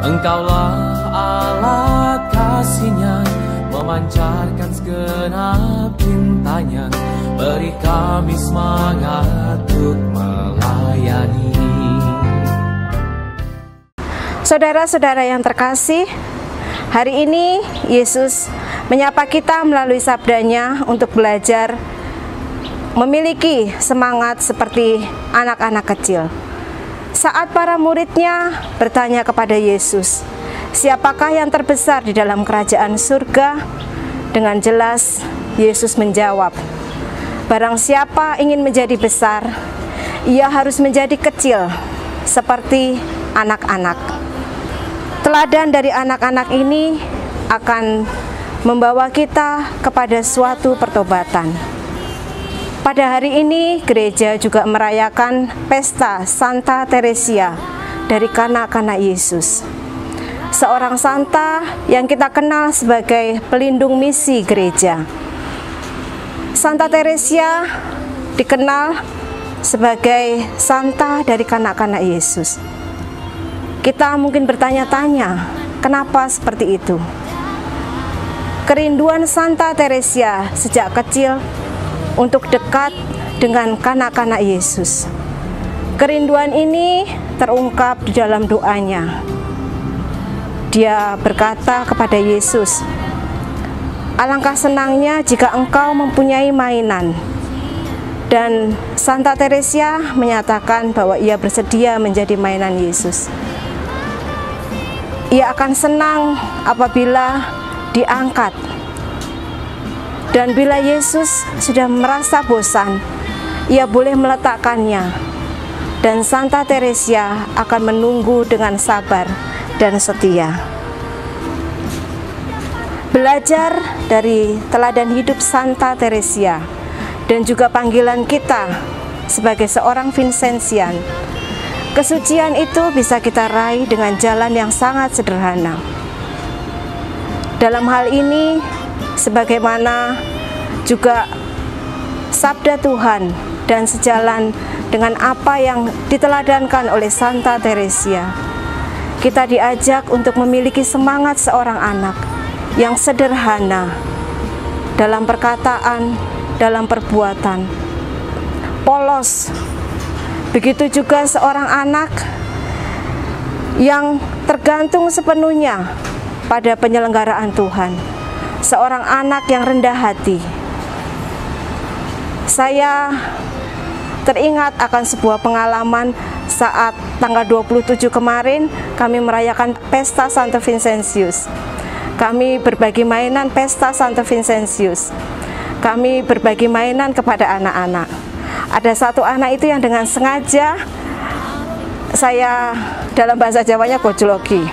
Engkaulah alat kasih-Nya, memancarkan segenap cintanya, beri kami semangat untuk melayani. Saudara-saudara yang terkasih, hari ini Yesus menyapa kita melalui sabdanya untuk belajar memiliki semangat seperti anak-anak kecil. Saat para muridnya bertanya kepada Yesus, siapakah yang terbesar di dalam kerajaan surga? Dengan jelas Yesus menjawab, barang siapa ingin menjadi besar, ia harus menjadi kecil seperti anak-anak. Teladan dari anak-anak ini akan membawa kita kepada suatu pertobatan. Pada hari ini gereja juga merayakan pesta Santa Teresia dari kanak-kanak Yesus, seorang santa yang kita kenal sebagai pelindung misi gereja. Santa Teresia dikenal sebagai santa dari kanak-kanak Yesus. Kita mungkin bertanya-tanya, kenapa seperti itu? Kerinduan Santa Teresia sejak kecil untuk dekat dengan kanak-kanak Yesus. Kerinduan ini terungkap di dalam doanya. Dia berkata kepada Yesus, alangkah senangnya jika engkau mempunyai mainan. Dan Santa Teresia menyatakan bahwa ia bersedia menjadi mainan Yesus. Ia akan senang apabila diangkat. Dan bila Yesus sudah merasa bosan, ia boleh meletakkannya. Dan Santa Teresia akan menunggu dengan sabar dan setia. Belajar dari teladan hidup Santa Teresia dan juga panggilan kita sebagai seorang Vincentian, kesucian itu bisa kita raih dengan jalan yang sangat sederhana. Dalam hal ini, sebagaimana juga sabda Tuhan dan sejalan dengan apa yang diteladankan oleh Santa Teresia, kita diajak untuk memiliki semangat seorang anak yang sederhana dalam perkataan, dalam perbuatan, polos. Begitu juga seorang anak yang tergantung sepenuhnya pada penyelenggaraan Tuhan, seorang anak yang rendah hati. Saya teringat akan sebuah pengalaman saat tanggal 27 kemarin kami merayakan pesta Santo Vincentius. Kami berbagi mainan pesta Santo Vincentius. Kami berbagi mainan kepada anak-anak. Ada satu anak itu yang dengan sengaja, saya dalam bahasa Jawanya gojlogi.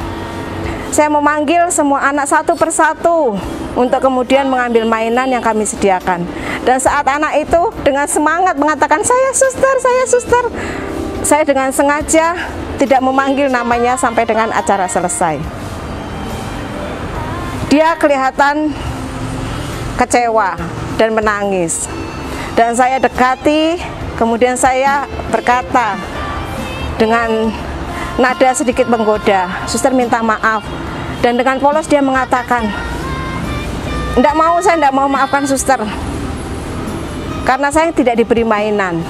Saya memanggil semua anak satu persatu untuk kemudian mengambil mainan yang kami sediakan. Dan saat anak itu dengan semangat mengatakan, saya suster, saya suster, saya dengan sengaja tidak memanggil namanya sampai dengan acara selesai. Dia kelihatan kecewa dan menangis. Dan saya dekati, kemudian saya berkata dengan nada sedikit menggoda, suster minta maaf. Dan dengan polos dia mengatakan, saya tidak mau maafkan suster, karena saya tidak diberi mainan.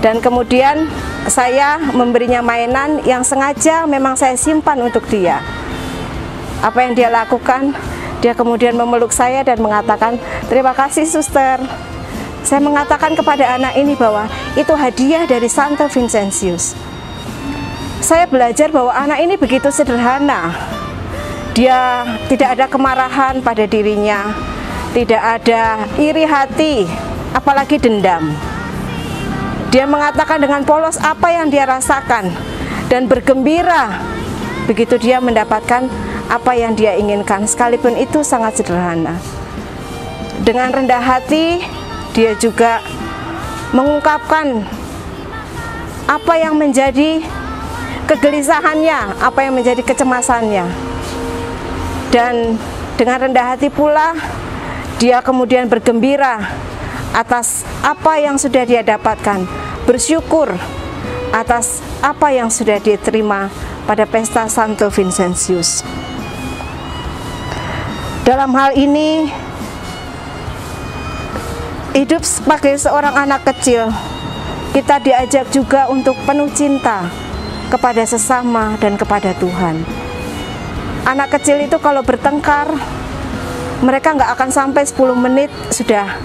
Dan kemudian saya memberinya mainan yang sengaja memang saya simpan untuk dia. Apa yang dia lakukan? Dia kemudian memeluk saya dan mengatakan, terima kasih suster. Saya mengatakan kepada anak ini bahwa itu hadiah dari Santo Vincentius. Saya belajar bahwa anak ini begitu sederhana. Dia tidak ada kemarahan pada dirinya, tidak ada iri hati, apalagi dendam. Dia mengatakan dengan polos apa yang dia rasakan dan bergembira begitu dia mendapatkan apa yang dia inginkan, sekalipun itu sangat sederhana. Dengan rendah hati, dia juga mengungkapkan apa yang menjadi kegelisahannya, apa yang menjadi kecemasannya. Dan dengan rendah hati pula, dia kemudian bergembira atas apa yang sudah dia dapatkan, bersyukur atas apa yang sudah diterima pada pesta Santo Vincentius. Dalam hal ini, hidup sebagai seorang anak kecil, kita diajak juga untuk penuh cinta kepada sesama dan kepada Tuhan. Anak kecil itu kalau bertengkar, mereka nggak akan sampai 10 menit sudah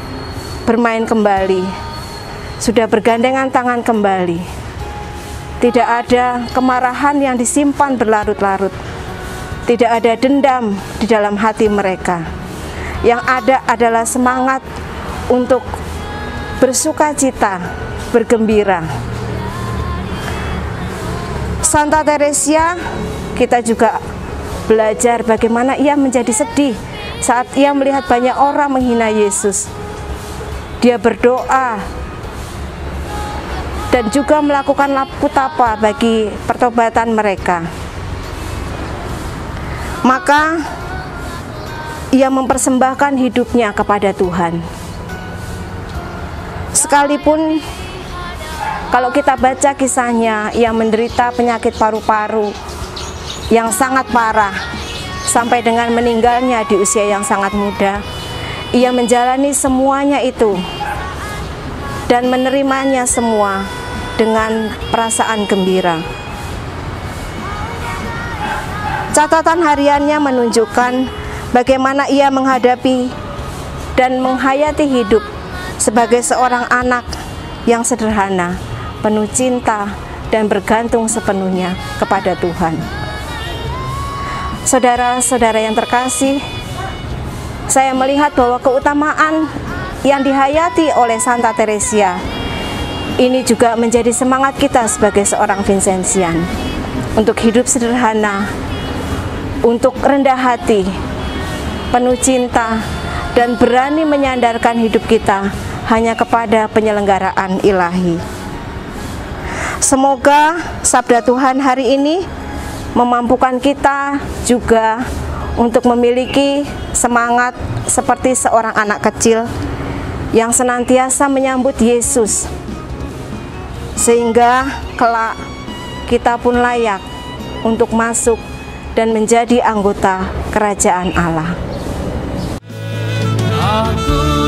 bermain kembali, sudah bergandengan tangan kembali. Tidak ada kemarahan yang disimpan berlarut-larut. Tidak ada dendam di dalam hati mereka. Yang ada adalah semangat untuk bersukacita, bergembira. Santa Teresia, kita juga belajar bagaimana ia menjadi sedih saat ia melihat banyak orang menghina Yesus. Dia berdoa dan juga melakukan laputapa bagi pertobatan mereka. Maka ia mempersembahkan hidupnya kepada Tuhan. Sekalipun kalau kita baca kisahnya, ia menderita penyakit paru-paru yang sangat parah sampai dengan meninggalnya di usia yang sangat muda. Ia menjalani semuanya itu dan menerimanya semua dengan perasaan gembira. Catatan hariannya menunjukkan bagaimana ia menghadapi dan menghayati hidup sebagai seorang anak yang sederhana, penuh cinta dan bergantung sepenuhnya kepada Tuhan. Saudara-saudara yang terkasih, saya melihat bahwa keutamaan yang dihayati oleh Santa Teresia ini juga menjadi semangat kita sebagai seorang Vincentian untuk hidup sederhana, untuk rendah hati, penuh cinta, dan berani menyandarkan hidup kita hanya kepada penyelenggaraan ilahi. Semoga sabda Tuhan hari ini memampukan kita juga untuk memiliki semangat seperti seorang anak kecil yang senantiasa menyambut Yesus, sehingga kelak kita pun layak untuk masuk dan menjadi anggota kerajaan Allah. Aku